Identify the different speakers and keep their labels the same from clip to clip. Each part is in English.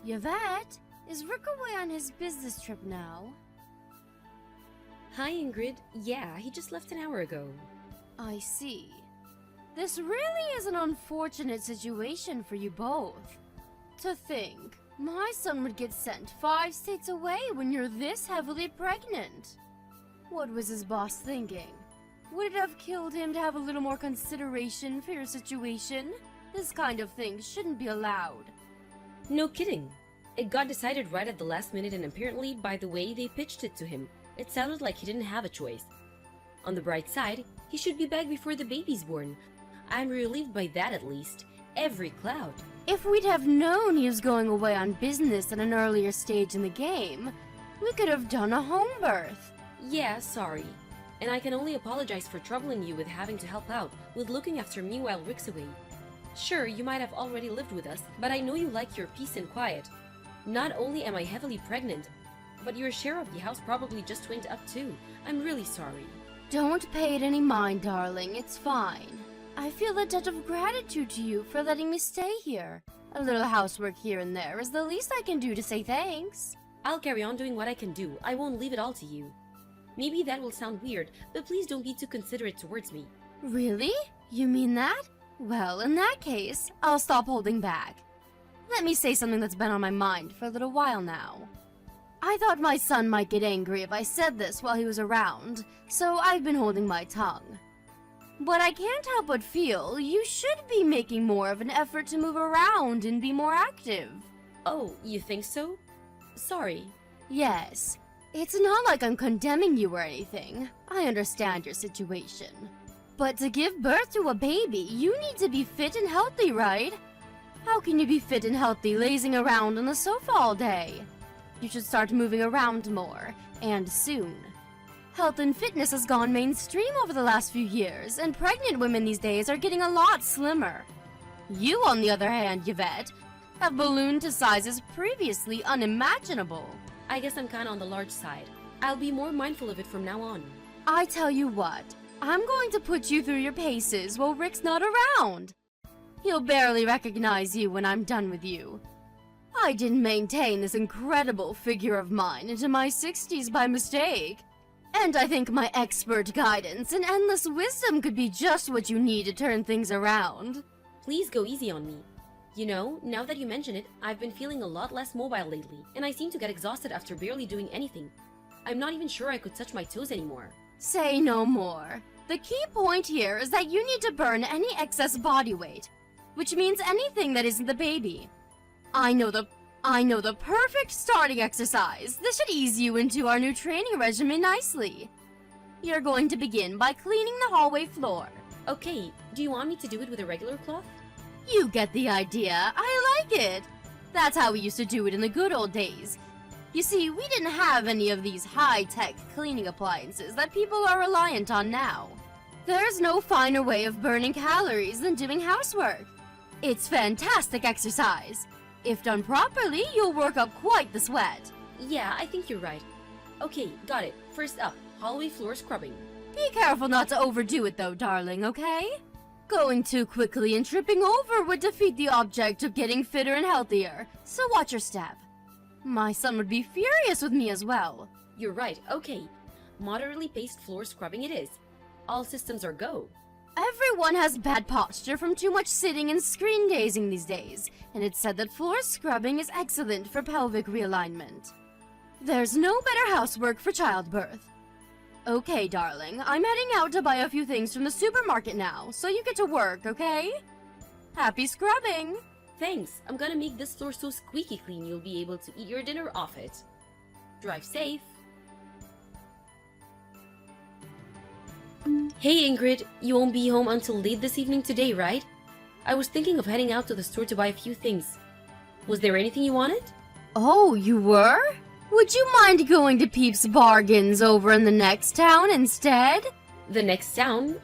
Speaker 1: Yvette, is Rick away on his business trip now?
Speaker 2: Hi, Ingrid. Yeah, he just left an hour ago.
Speaker 1: I see. This really is an unfortunate situation for you both. To think, my son would get sent 5 states away when you're this heavily pregnant. What was his boss thinking? Would it have killed him to have a little more consideration for your situation? This kind of thing shouldn't be allowed.
Speaker 2: No kidding. It got decided right at the last minute, and apparently, by the way they pitched it to him, it sounded like he didn't have a choice. On the bright side, he should be back before the baby's born. I'm relieved by that at least. Every cloud.
Speaker 1: If we'd have known he was going away on business at an earlier stage in the game, we could have done a home birth.
Speaker 2: Yeah, sorry. And I can only apologize for troubling you with having to help out with looking after me while Rick's away. Sure, you might have already lived with us, but I know you like your peace and quiet. Not only am I heavily pregnant, but your share of the house probably just went up too. I'm really sorry.
Speaker 1: Don't pay it any mind, darling. It's fine. I feel a debt of gratitude to you for letting me stay here. A little housework here and there is the least I can do to say thanks.
Speaker 2: I'll carry on doing what I can do. I won't leave it all to you. Maybe that will sound weird, but please don't be too considerate towards me.
Speaker 1: Really? You mean that? Well, in that case, I'll stop holding back. Let me say something that's been on my mind for a little while now. I thought my son might get angry if I said this while he was around, so I've been holding my tongue. But I can't help but feel you should be making more of an effort to move around and be more active.
Speaker 2: Oh, you think so? Sorry.
Speaker 1: Yes. It's not like I'm condemning you or anything. I understand your situation. But to give birth to a baby, you need to be fit and healthy, right? How can you be fit and healthy lazing around on the sofa all day? You should start moving around more, and soon. Health and fitness has gone mainstream over the last few years, and pregnant women these days are getting a lot slimmer. You, on the other hand, Yvette, have ballooned to sizes previously unimaginable.
Speaker 2: I guess I'm kinda on the large side. I'll be more mindful of it from now on.
Speaker 1: I tell you what, I'm going to put you through your paces while Rick's not around. He'll barely recognize you when I'm done with you. I didn't maintain this incredible figure of mine into my 60s by mistake. And I think my expert guidance and endless wisdom could be just what you need to turn things around.
Speaker 2: Please go easy on me. You know, now that you mention it, I've been feeling a lot less mobile lately, and I seem to get exhausted after barely doing anything. I'm not even sure I could touch my toes anymore.
Speaker 1: Say no more. The key point here is that you need to burn any excess body weight, which means anything that isn't the baby. I know the perfect starting exercise. This should ease you into our new training regimen nicely. You're going to begin by cleaning the hallway floor.
Speaker 2: Okay, do you want me to do it with a regular cloth?
Speaker 1: You get the idea. I like it. That's how we used to do it in the good old days. You see, we didn't have any of these high-tech cleaning appliances that people are reliant on now. There's no finer way of burning calories than doing housework. It's fantastic exercise. If done properly, you'll work up quite the sweat.
Speaker 2: Yeah, I think you're right. Okay, got it. First up, hallway floor scrubbing.
Speaker 1: Be careful not to overdo it though, darling, okay? Going too quickly and tripping over would defeat the object of getting fitter and healthier, so watch your step. My son would be furious with me as well.
Speaker 2: You're right, okay. Moderately paced floor scrubbing it is. All systems are go.
Speaker 1: Everyone has bad posture from too much sitting and screen gazing these days, and it's said that floor scrubbing is excellent for pelvic realignment. There's no better housework for childbirth. Okay, darling, I'm heading out to buy a few things from the supermarket now, so you get to work, okay? Happy scrubbing!
Speaker 2: Thanks, I'm gonna make this floor so squeaky clean you'll be able to eat your dinner off it. Drive safe. Hey Ingrid, you won't be home until late this evening today, right? I was thinking of heading out to the store to buy a few things. Was there anything you wanted?
Speaker 1: Oh, you were? Would you mind going to Peeps Bargains over in the next town instead?
Speaker 2: The next town?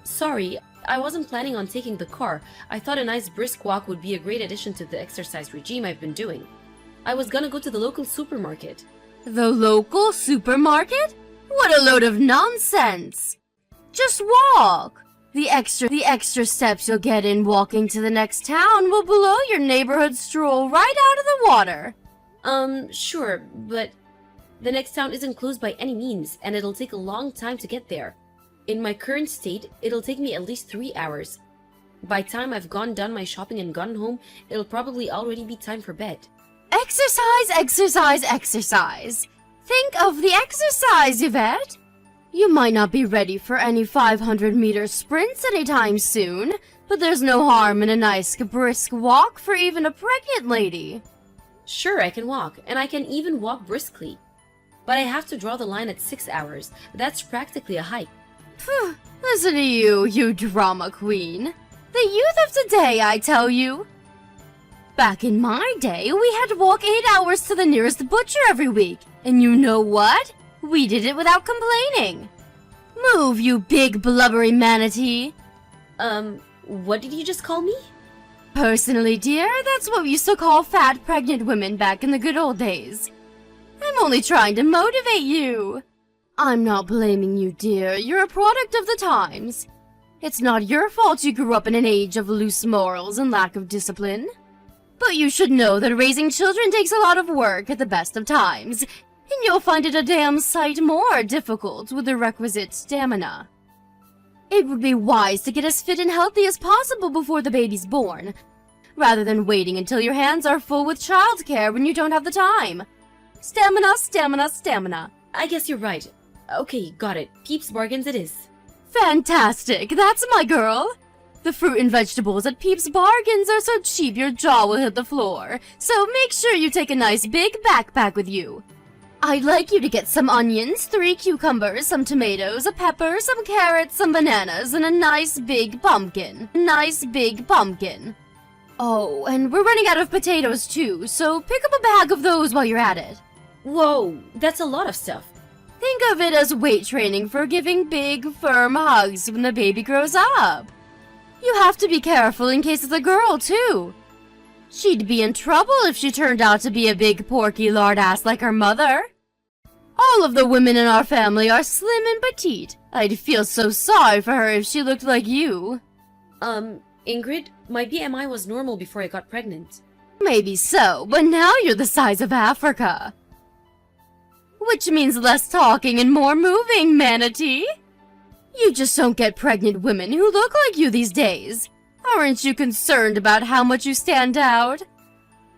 Speaker 2: Sorry, I wasn't planning on taking the car. I thought a nice brisk walk would be a great addition to the exercise regime I've been doing. I was gonna go to the local supermarket.
Speaker 1: The local supermarket? What a load of nonsense! Just walk! The extra steps you'll get in walking to the next town will blow your neighborhood stroll right out of the water.
Speaker 2: Sure, but the next town isn't close by any means, and it'll take a long time to get there. In my current state, it'll take me at least 3 hours. By the time I've done my shopping and gotten home, it'll probably already be time for bed.
Speaker 1: Exercise, exercise, exercise. Think of the exercise, Yvette. You might not be ready for any 500-meter sprints anytime soon, but there's no harm in a nice brisk walk for even a pregnant lady.
Speaker 2: Sure, I can walk, and I can even walk briskly. But I have to draw the line at 6 hours. That's practically a hike.
Speaker 1: Phew, listen to you, you drama queen. The youth of today, I tell you. Back in my day, we had to walk 8 hours to the nearest butcher every week. And you know what? We did it without complaining. Move, you big blubbery manatee.
Speaker 2: What did you just call me?
Speaker 1: Personally, dear, that's what we used to call fat pregnant women back in the good old days. I'm only trying to motivate you. I'm not blaming you, dear. You're a product of the times. It's not your fault you grew up in an age of loose morals and lack of discipline. But you should know that raising children takes a lot of work at the best of times, and you'll find it a damn sight more difficult with the requisite stamina. It would be wise to get as fit and healthy as possible before the baby's born, rather than waiting until your hands are full with childcare when you don't have the time. Stamina, stamina, stamina.
Speaker 2: I guess you're right. Okay, got it. Peeps Bargains it is.
Speaker 1: Fantastic, that's my girl. The fruit and vegetables at Peeps Bargains are so cheap your jaw will hit the floor, so make sure you take a nice big backpack with you. I'd like you to get some onions, 3 cucumbers, some tomatoes, a pepper, some carrots, some bananas, and a nice big pumpkin. Nice big pumpkin. Oh, and we're running out of potatoes too, so pick up a bag of those while you're at it.
Speaker 2: Whoa, that's a lot of stuff.
Speaker 1: Think of it as weight training for giving big, firm hugs when the baby grows up. You have to be careful in case it's a girl, too. She'd be in trouble if she turned out to be a big, porky lard ass like her mother. All of the women in our family are slim and petite. I'd feel so sorry for her if she looked like you.
Speaker 2: Ingrid, my BMI was normal before I got pregnant.
Speaker 1: Maybe so, but now you're the size of Africa. Which means less talking and more moving, manatee. You just don't get pregnant women who look like you these days. Aren't you concerned about how much you stand out?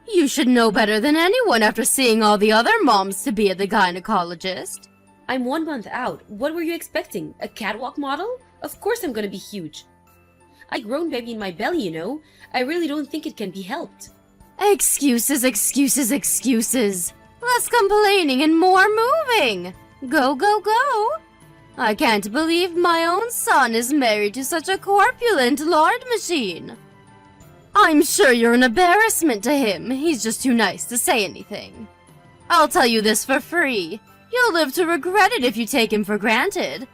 Speaker 1: You should know better than anyone after seeing all the other moms to be at the gynecologist.
Speaker 2: I'm 1 month out. What were you expecting? A catwalk model? Of course I'm gonna be huge. I grown baby in my belly, you know. I really don't think it can be helped.
Speaker 1: Excuses, excuses, excuses. Less complaining and more moving. Go, go, go. I can't believe my own son is married to such a corpulent lard machine. I'm sure you're an embarrassment to him. He's just too nice to say anything. I'll tell you this for free. You'll live to regret it if you take him for granted.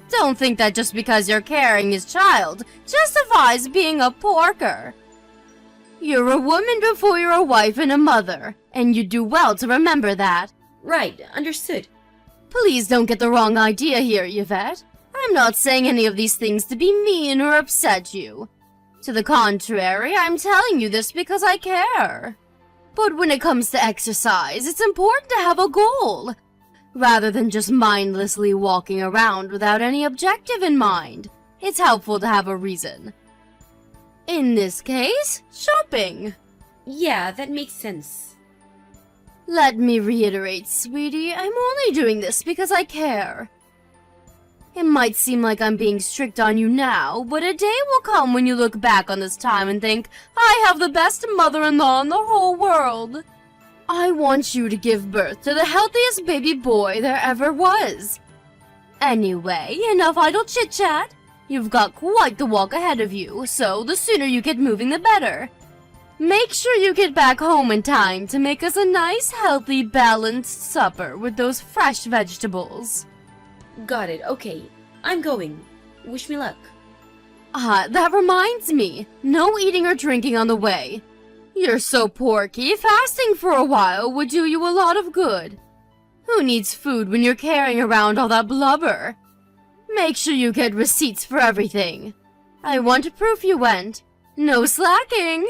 Speaker 1: Don't think that just because you're carrying his child justifies being a porker. You're a woman before you're a wife and a mother, and you do well to remember that.
Speaker 2: Right, understood.
Speaker 1: Please don't get the wrong idea here, Yvette. I'm not saying any of these things to be mean or upset you. To the contrary, I'm telling you this because I care. But when it comes to exercise, it's important to have a goal, rather than just mindlessly walking around without any objective in mind. It's helpful to have a reason. In this case, shopping.
Speaker 2: Yeah, that makes sense.
Speaker 1: Let me reiterate, sweetie, I'm only doing this because I care. It might seem like I'm being strict on you now, but a day will come when you look back on this time and think, I have the best mother-in-law in the whole world. I want you to give birth to the healthiest baby boy there ever was. Anyway, enough idle chit-chat. You've got quite the walk ahead of you, so the sooner you get moving the better. Make sure you get back home in time to make us a nice, healthy, balanced supper with those fresh vegetables.
Speaker 2: Got it, okay. I'm going. Wish me luck.
Speaker 1: That reminds me. No eating or drinking on the way. You're so porky, fasting for a while would do you a lot of good. Who needs food when you're carrying around all that blubber? Make sure you get receipts for everything. I want proof you went. No slacking.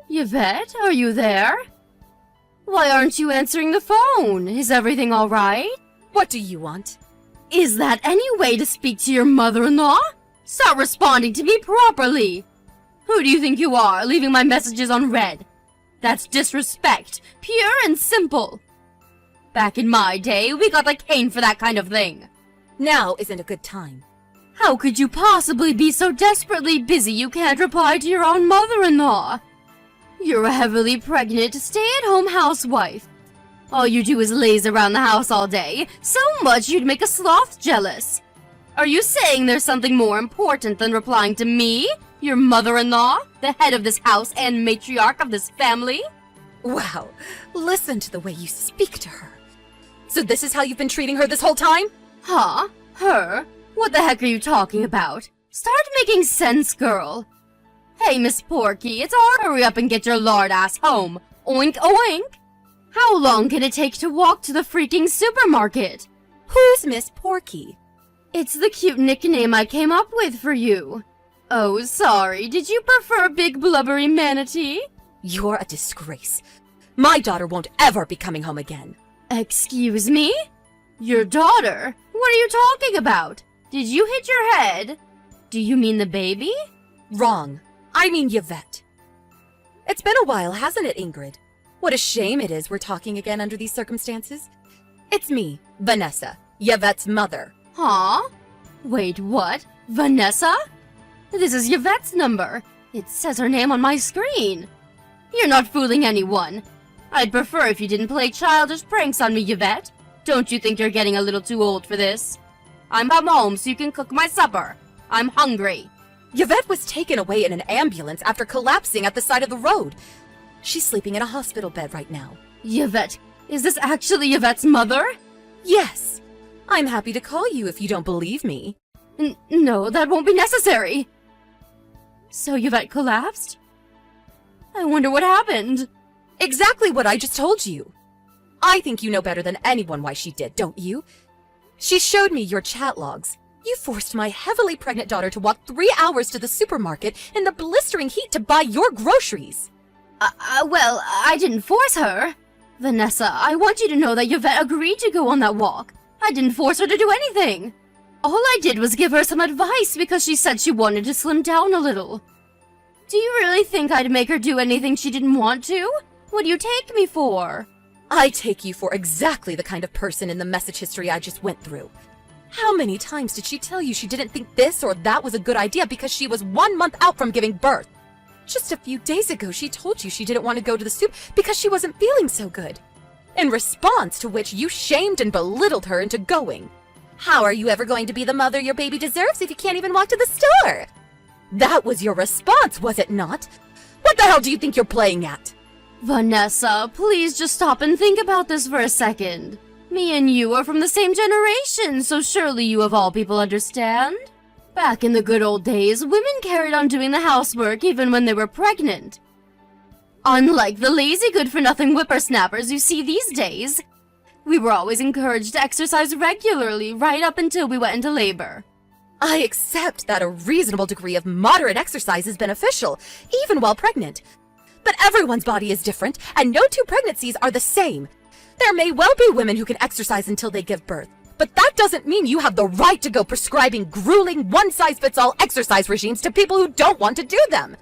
Speaker 1: Yvette, are you there? Why aren't you answering the phone? Is everything all right?
Speaker 3: What do you want?
Speaker 1: Is that any way to speak to your mother-in-law? Start responding to me properly. Who do you think you are, leaving my messages unread? That's disrespect, pure and simple. Back in my day, we got the cane for that kind of thing.
Speaker 3: Now isn't a good time.
Speaker 1: How could you possibly be so desperately busy you can't reply to your own mother-in-law? You're a heavily pregnant, stay-at-home housewife. All you do is laze around the house all day, so much you'd make a sloth jealous. Are you saying there's something more important than replying to me, your mother-in-law, the head of this house and matriarch of this family?
Speaker 3: Wow, listen to the way you speak to her. So this is how you've been treating her this whole time?
Speaker 1: Huh? Her? What the heck are you talking about? Start making sense, girl. Hey, Miss Porky, it's all hurry up and get your lard ass home. Oink oink. How long can it take to walk to the freaking supermarket?
Speaker 3: Who's Miss Porky?
Speaker 1: It's the cute nickname I came up with for you. Oh, sorry, did you prefer Big Blubbery Manatee?
Speaker 3: You're a disgrace. My daughter won't ever be coming home again.
Speaker 1: Excuse me? Your daughter? What are you talking about? Did you hit your head? Do you mean the baby?
Speaker 3: Wrong. I mean Yvette. It's been a while, hasn't it, Ingrid? What a shame it is we're talking again under these circumstances. It's me, Vanessa, Yvette's mother.
Speaker 1: Huh? Wait, what? Vanessa? This is Yvette's number. It says her name on my screen. You're not fooling anyone. I'd prefer if you didn't play childish pranks on me, Yvette. Don't you think you're getting a little too old for this? I'm home so you can cook my supper. I'm hungry.
Speaker 3: Yvette was taken away in an ambulance after collapsing at the side of the road. She's sleeping in a hospital bed right now.
Speaker 1: Yvette, is this actually Yvette's mother?
Speaker 3: Yes. I'm happy to call you if you don't believe me.
Speaker 1: No, that won't be necessary. So Yvette collapsed? I wonder what happened.
Speaker 3: Exactly what I just told you. I think you know better than anyone why she did, don't you? She showed me your chat logs. You forced my heavily pregnant daughter to walk 3 hours to the supermarket in the blistering heat to buy your groceries.
Speaker 1: Well, I didn't force her. Vanessa, I want you to know that Yvette agreed to go on that walk. I didn't force her to do anything. All I did was give her some advice because she said she wanted to slim down a little. Do you really think I'd make her do anything she didn't want to? What do you take me for?
Speaker 3: I take you for exactly the kind of person in the message history I just went through. How many times did she tell you she didn't think this or that was a good idea because she was 1 month out from giving birth? Just a few days ago, she told you she didn't want to go to the soup because she wasn't feeling so good. In response to which you shamed and belittled her into going. How are you ever going to be the mother your baby deserves if you can't even walk to the store? That was your response, was it not? What the hell do you think you're playing at?
Speaker 1: Vanessa, please just stop and think about this for a second. Me and you are from the same generation, so surely you of all people understand. Back in the good old days, women carried on doing the housework even when they were pregnant. Unlike the lazy good-for-nothing whippersnappers you see these days, we were always encouraged to exercise regularly right up until we went into labor.
Speaker 3: I accept that a reasonable degree of moderate exercise is beneficial, even while pregnant. But everyone's body is different, and no two pregnancies are the same. There may well be women who can exercise until they give birth, but that doesn't mean you have the right to go prescribing grueling, one-size-fits-all exercise regimes to people who don't want to do them.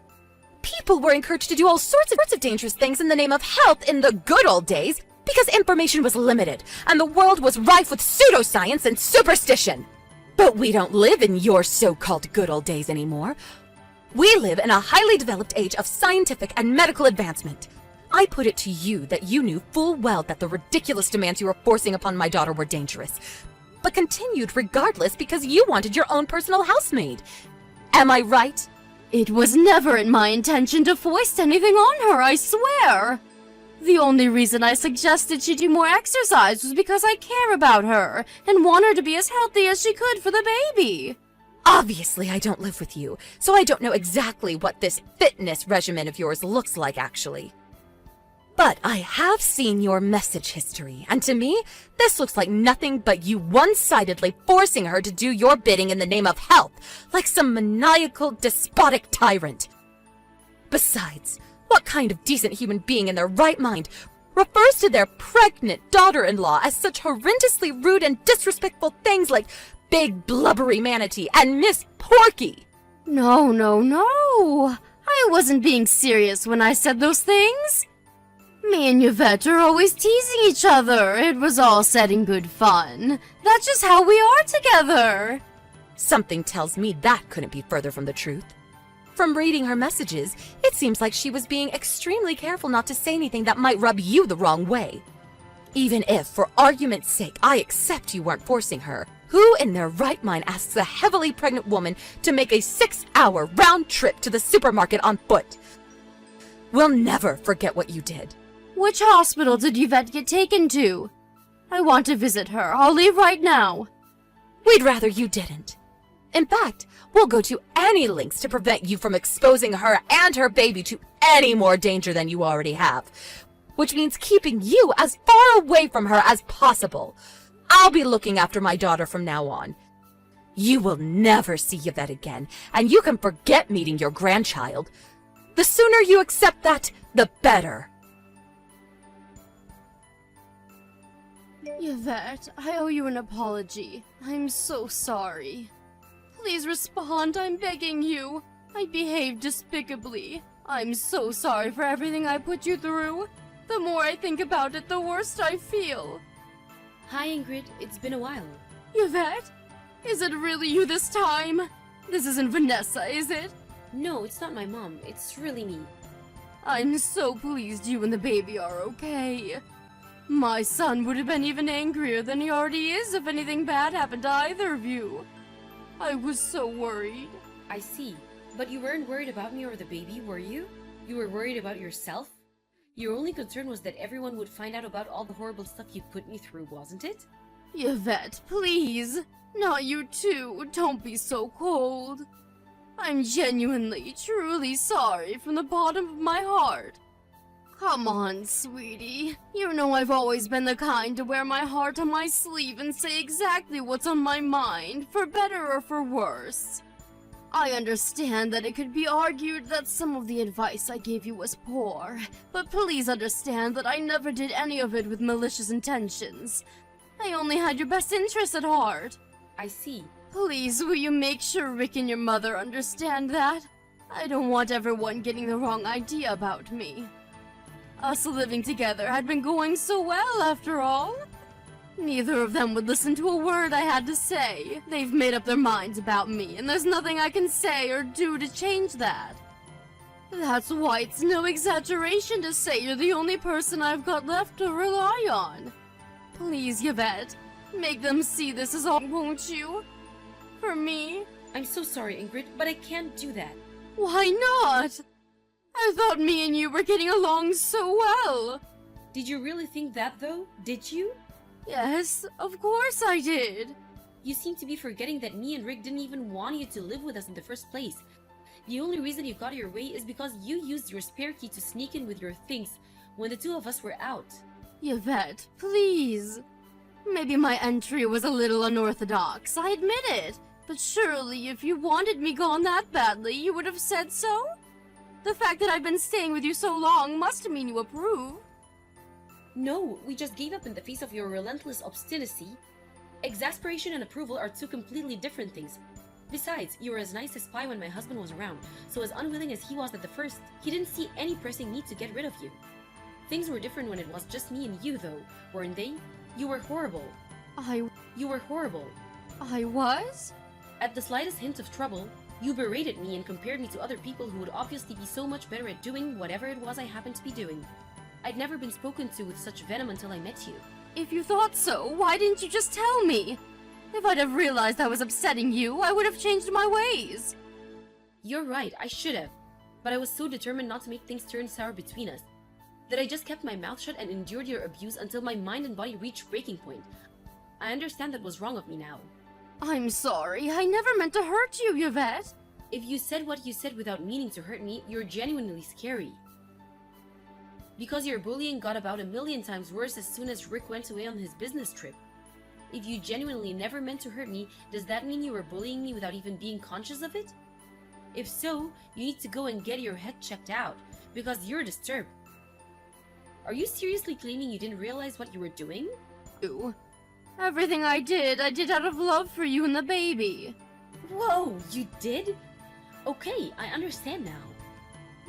Speaker 3: People were encouraged to do all sorts of dangerous things in the name of health in the good old days because information was limited, and the world was rife with pseudoscience and superstition. But we don't live in your so-called good old days anymore. We live in a highly developed age of scientific and medical advancement. I put it to you that you knew full well that the ridiculous demands you were forcing upon my daughter were dangerous, but continued regardless because you wanted your own personal housemaid. Am I right?
Speaker 1: It was never in my intention to foist anything on her, I swear. The only reason I suggested she do more exercise was because I care about her and want her to be as healthy as she could for the baby.
Speaker 3: Obviously, I don't live with you, so I don't know exactly what this fitness regimen of yours looks like, actually. But I have seen your message history, and to me, this looks like nothing but you one-sidedly forcing her to do your bidding in the name of health, like some maniacal, despotic tyrant. Besides, what kind of decent human being in their right mind refers to their pregnant daughter-in-law as such horrendously rude and disrespectful things like Big Blubbery Manatee and Miss Porky?
Speaker 1: No, no, no. I wasn't being serious when I said those things. Me and Yvette are always teasing each other. It was all said in good fun. That's just how we are together.
Speaker 3: Something tells me that couldn't be further from the truth. From reading her messages, it seems like she was being extremely careful not to say anything that might rub you the wrong way. Even if, for argument's sake, I accept you weren't forcing her, who in their right mind asks a heavily pregnant woman to make a 6-hour round trip to the supermarket on foot? We'll never forget what you did.
Speaker 1: Which hospital did Yvette get taken to? I want to visit her. I'll leave right now.
Speaker 3: We'd rather you didn't. In fact, we'll go to any lengths to prevent you from exposing her and her baby to any more danger than you already have, which means keeping you as far away from her as possible. I'll be looking after my daughter from now on. You will never see Yvette again, and you can forget meeting your grandchild. The sooner you accept that, the better.
Speaker 1: Yvette, I owe you an apology. I'm so sorry. Please respond, I'm begging you. I behaved despicably. I'm so sorry for everything I put you through. The more I think about it, the worse I feel.
Speaker 2: Hi, Ingrid. It's been a while.
Speaker 1: Yvette? Is it really you this time? This isn't Vanessa, is it?
Speaker 2: No, it's not my mom. It's really me.
Speaker 1: I'm so pleased you and the baby are okay. My son would have been even angrier than he already is if anything bad happened to either of you. I was so worried.
Speaker 2: I see. But you weren't worried about me or the baby, were you? You were worried about yourself? Your only concern was that everyone would find out about all the horrible stuff you put me through, wasn't it?
Speaker 1: Yvette, please. Not you too. Don't be so cold. I'm genuinely, truly sorry from the bottom of my heart. Come on, sweetie. You know I've always been the kind to wear my heart on my sleeve and say exactly what's on my mind, for better or for worse. I understand that it could be argued that some of the advice I gave you was poor, but please understand that I never did any of it with malicious intentions. I only had your best interests at heart.
Speaker 2: I see.
Speaker 1: Please, will you make sure Rick and your mother understand that? I don't want everyone getting the wrong idea about me. Us living together had been going so well, after all. Neither of them would listen to a word I had to say. They've made up their minds about me, and there's nothing I can say or do to change that. That's why it's no exaggeration to say you're the only person I've got left to rely on. Please, Yvette, make them see this as all, won't you? For me?
Speaker 2: I'm so sorry, Ingrid, but I can't do that.
Speaker 1: Why not? I thought me and you were getting along so well.
Speaker 2: Did you really think that, though? Did you?
Speaker 1: Yes, of course I did.
Speaker 2: You seem to be forgetting that me and Rick didn't even want you to live with us in the first place. The only reason you got your way is because you used your spare key to sneak in with your things when the two of us were out.
Speaker 1: Yvette, please. Maybe my entry was a little unorthodox, I admit it. But surely if you wanted me gone that badly, you would have said so? The fact that I've been staying with you so long must mean you approve.
Speaker 2: No, we just gave up in the face of your relentless obstinacy. Exasperation and approval are two completely different things. Besides, you were as nice as pie when my husband was around, so as unwilling as he was at the first, he didn't see any pressing need to get rid of you. Things were different when it was just me and you, though, weren't they? You were horrible. You were horrible.
Speaker 1: I was?
Speaker 2: At the slightest hint of trouble, you berated me and compared me to other people who would obviously be so much better at doing whatever it was I happened to be doing. I'd never been spoken to with such venom until I met you.
Speaker 1: If you thought so, why didn't you just tell me? If I'd have realized I was upsetting you, I would have changed my ways.
Speaker 2: You're right, I should have. But I was so determined not to make things turn sour between us that I just kept my mouth shut and endured your abuse until my mind and body reached breaking point. I understand that was wrong of me now.
Speaker 1: I'm sorry, I never meant to hurt you, Yvette.
Speaker 2: If you said what you said without meaning to hurt me, you're genuinely scary. Because your bullying got about 1,000,000 times worse as soon as Rick went away on his business trip. If you genuinely never meant to hurt me, does that mean you were bullying me without even being conscious of it? If so, you need to go and get your head checked out, because you're disturbed. Are you seriously claiming you didn't realize what you were doing?
Speaker 1: Everything I did out of love for you and the baby.
Speaker 2: Whoa, you did? Okay, I understand now.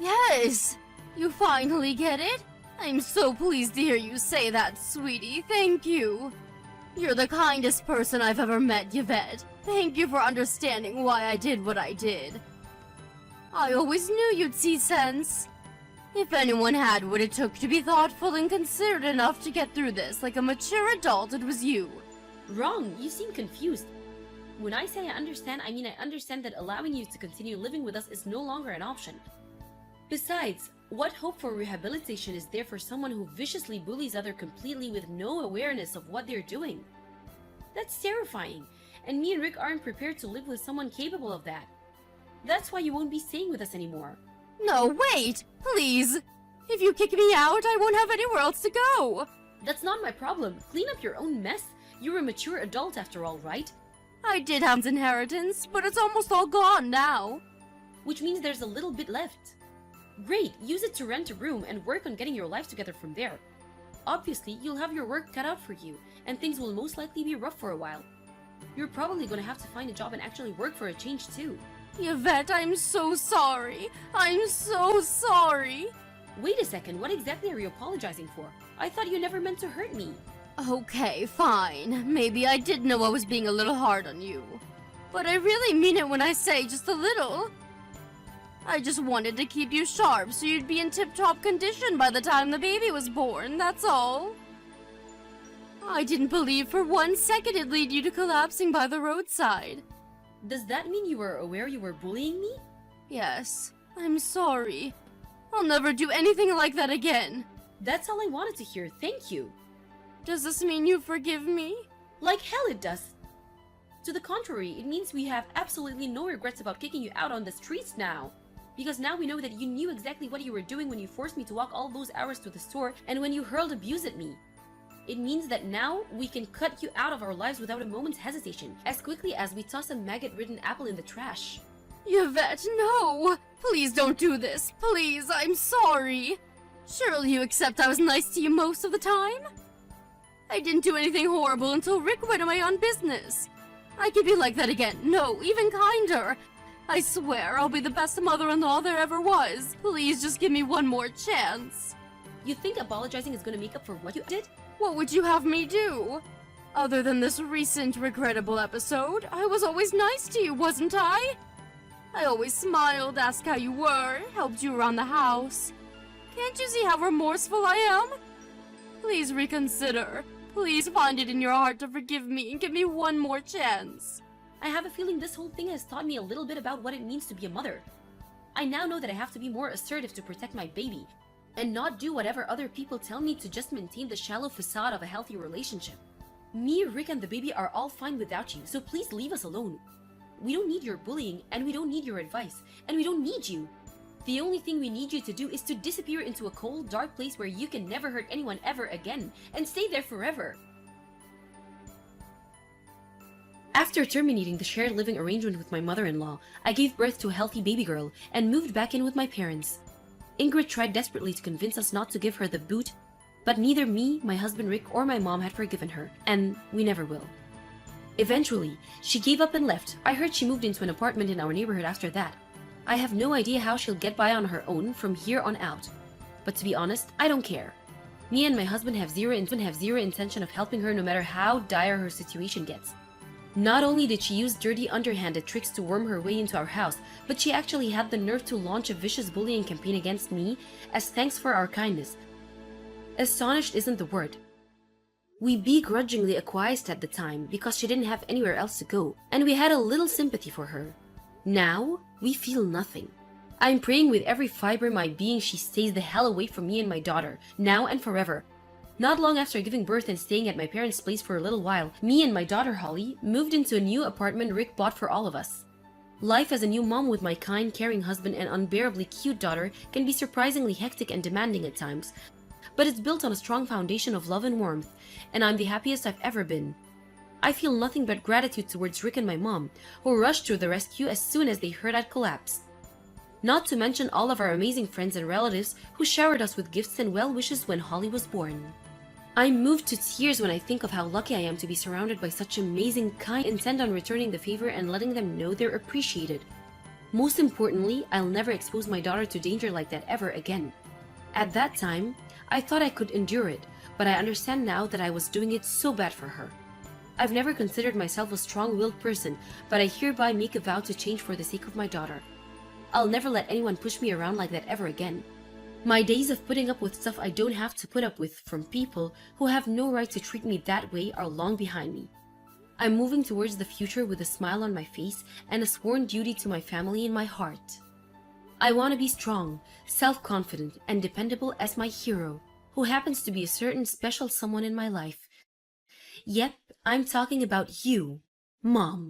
Speaker 1: Yes! You finally get it? I'm so pleased to hear you say that, sweetie. Thank you. You're the kindest person I've ever met, Yvette. Thank you for understanding why I did what I did. I always knew you'd see sense. If anyone had what it took to be thoughtful and considerate enough to get through this like a mature adult, it was you.
Speaker 2: Wrong, you seem confused. When I say I understand, I mean I understand that allowing you to continue living with us is no longer an option. Besides, what hope for rehabilitation is there for someone who viciously bullies others completely with no awareness of what they're doing? That's terrifying, and me and Rick aren't prepared to live with someone capable of that. That's why you won't be staying with us anymore.
Speaker 1: No, wait! Please! If you kick me out, I won't have anywhere else to go!
Speaker 2: That's not my problem. Clean up your own mess. You're a mature adult after all, right?
Speaker 1: I did have an inheritance, but it's almost all gone now.
Speaker 2: Which means there's a little bit left. Great, use it to rent a room and work on getting your life together from there. Obviously, you'll have your work cut out for you, and things will most likely be rough for a while. You're probably gonna have to find a job and actually work for a change too.
Speaker 1: Yvette, I'm so sorry. I'm so sorry.
Speaker 2: Wait a second, what exactly are you apologizing for? I thought you never meant to hurt me.
Speaker 1: Okay, fine. Maybe I did know I was being a little hard on you. But I really mean it when I say just a little. I just wanted to keep you sharp so you'd be in tip-top condition by the time the baby was born, that's all. I didn't believe for 1 second it'd lead you to collapsing by the roadside.
Speaker 2: Does that mean you were aware you were bullying me?
Speaker 1: Yes, I'm sorry. I'll never do anything like that again.
Speaker 2: That's all I wanted to hear, thank you.
Speaker 1: Does this mean you forgive me?
Speaker 2: Like hell it does. To the contrary, it means we have absolutely no regrets about kicking you out on the streets now. Because now we know that you knew exactly what you were doing when you forced me to walk all those hours to the store and when you hurled abuse at me. It means that now we can cut you out of our lives without a moment's hesitation, as quickly as we toss a maggot-ridden apple in the trash.
Speaker 1: Yvette, no! Please don't do this. Please, I'm sorry. Surely you accept I was nice to you most of the time? I didn't do anything horrible until Rick went away on business. I can be like that again. No, even kinder. I swear I'll be the best mother-in-law there ever was. Please just give me one more chance.
Speaker 2: You think apologizing is going to make up for what you did?
Speaker 1: What would you have me do? Other than this recent regrettable episode, I was always nice to you, wasn't I? I always smiled, asked how you were, helped you around the house. Can't you see how remorseful I am? Please reconsider. Please find it in your heart to forgive me and give me one more chance.
Speaker 2: I have a feeling this whole thing has taught me a little bit about what it means to be a mother. I now know that I have to be more assertive to protect my baby, and not do whatever other people tell me to just maintain the shallow facade of a healthy relationship. Me, Rick, and the baby are all fine without you, so please leave us alone. We don't need your bullying, and we don't need your advice, and we don't need you. The only thing we need you to do is to disappear into a cold, dark place where you can never hurt anyone ever again, and stay there forever. After terminating the shared living arrangement with my mother-in-law, I gave birth to a healthy baby girl and moved back in with my parents. Ingrid tried desperately to convince us not to give her the boot, but neither me, my husband Rick, or my mom had forgiven her, and we never will. Eventually, she gave up and left. I heard she moved into an apartment in our neighborhood after that. I have no idea how she'll get by on her own from here on out. But to be honest, I don't care. Me and my husband have zero intention of helping her no matter how dire her situation gets. Not only did she use dirty underhanded tricks to worm her way into our house, but she actually had the nerve to launch a vicious bullying campaign against me as thanks for our kindness. Astonished isn't the word. We begrudgingly acquiesced at the time because she didn't have anywhere else to go, and we had a little sympathy for her. Now, we feel nothing. I'm praying with every fiber of my being she stays the hell away from me and my daughter, now and forever. Not long after giving birth and staying at my parents' place for a little while, me and my daughter Holly moved into a new apartment Rick bought for all of us. Life as a new mom with my kind, caring husband and unbearably cute daughter can be surprisingly hectic and demanding at times, but it's built on a strong foundation of love and warmth, and I'm the happiest I've ever been. I feel nothing but gratitude towards Rick and my mom, who rushed to the rescue as soon as they heard I'd collapsed. Not to mention all of our amazing friends and relatives who showered us with gifts and well wishes when Holly was born. I'm moved to tears when I think of how lucky I am to be surrounded by such amazing, kind, intent on returning the favor and letting them know they're appreciated. Most importantly, I'll never expose my daughter to danger like that ever again. At that time, I thought I could endure it, but I understand now that I was doing it so bad for her. I've never considered myself a strong-willed person, but I hereby make a vow to change for the sake of my daughter. I'll never let anyone push me around like that ever again. My days of putting up with stuff I don't have to put up with from people who have no right to treat me that way are long behind me. I'm moving towards the future with a smile on my face and a sworn duty to my family in my heart. I want to be strong, self-confident, and dependable as my hero, who happens to be a certain special someone in my life. Yep, I'm talking about you, Mom.